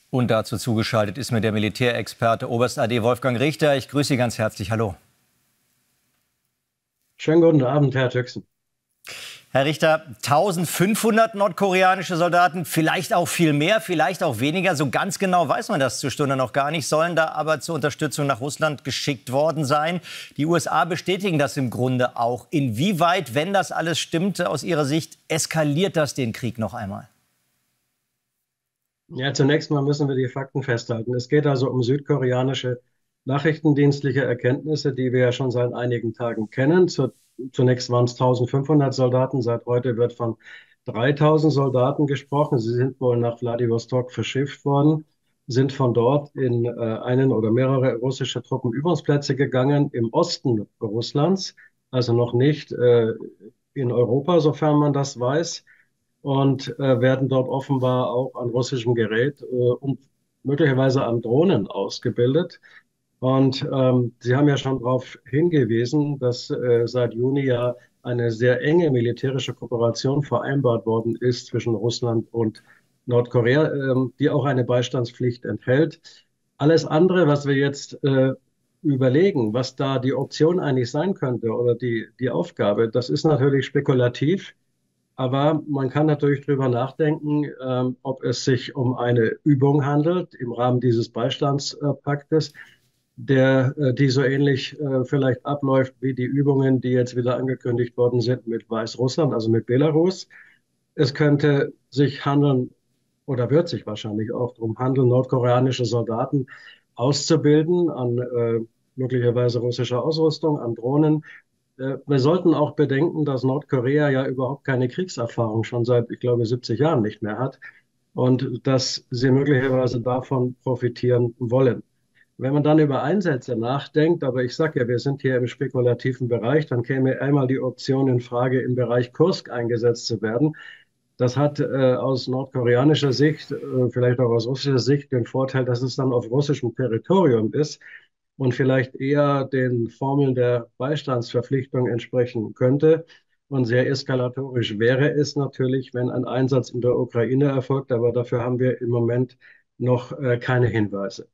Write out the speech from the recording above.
Und dazu zugeschaltet ist mir der Militärexperte Oberst AD Wolfgang Richter. Ich grüße Sie ganz herzlich. Hallo. Schönen guten Abend, Herr Tüxen. Herr Richter, 1500 nordkoreanische Soldaten, vielleicht auch viel mehr, vielleicht auch weniger. So ganz genau weiß man das zur Stunde noch gar nicht, sollen da aber zur Unterstützung nach Russland geschickt worden sein. Die USA bestätigen das im Grunde auch. Inwieweit, wenn das alles stimmt, aus Ihrer Sicht, eskaliert das den Krieg noch einmal? Ja, zunächst mal müssen wir die Fakten festhalten. Es geht also um südkoreanische nachrichtendienstliche Erkenntnisse, die wir ja schon seit einigen Tagen kennen. Zunächst waren es 1500 Soldaten, seit heute wird von 3000 Soldaten gesprochen. Sie sind wohl nach Wladiwostok verschifft worden, sind von dort in einen oder mehrere russische Truppenübungsplätze gegangen im Osten Russlands, also noch nicht in Europa, sofern man das weiß, und werden dort offenbar auch an russischem Gerät und möglicherweise an Drohnen ausgebildet. Und Sie haben ja schon darauf hingewiesen, dass seit Juni ja eine sehr enge militärische Kooperation vereinbart worden ist zwischen Russland und Nordkorea, die auch eine Beistandspflicht enthält. Alles andere, was wir jetzt überlegen, was da die Option eigentlich sein könnte oder die Aufgabe, das ist natürlich spekulativ. Aber man kann natürlich drüber nachdenken, ob es sich um eine Übung handelt im Rahmen dieses Beistandspaktes, die so ähnlich vielleicht abläuft wie die Übungen, die jetzt wieder angekündigt worden sind mit Weißrussland, also mit Belarus. Es könnte sich handeln oder wird sich wahrscheinlich auch darum handeln, nordkoreanische Soldaten auszubilden an möglicherweise russischer Ausrüstung, an Drohnen. Wir sollten auch bedenken, dass Nordkorea ja überhaupt keine Kriegserfahrung schon seit, ich glaube, 70 Jahren nicht mehr hat und dass sie möglicherweise davon profitieren wollen. Wenn man dann über Einsätze nachdenkt, aber ich sage ja, wir sind hier im spekulativen Bereich, dann käme einmal die Option in Frage, im Bereich Kursk eingesetzt zu werden. Das hat aus nordkoreanischer Sicht, vielleicht auch aus russischer Sicht, den Vorteil, dass es dann auf russischem Territorium ist und vielleicht eher den Formeln der Beistandsverpflichtung entsprechen könnte. Und sehr eskalatorisch wäre es natürlich, wenn ein Einsatz in der Ukraine erfolgt, aber dafür haben wir im Moment noch keine Hinweise.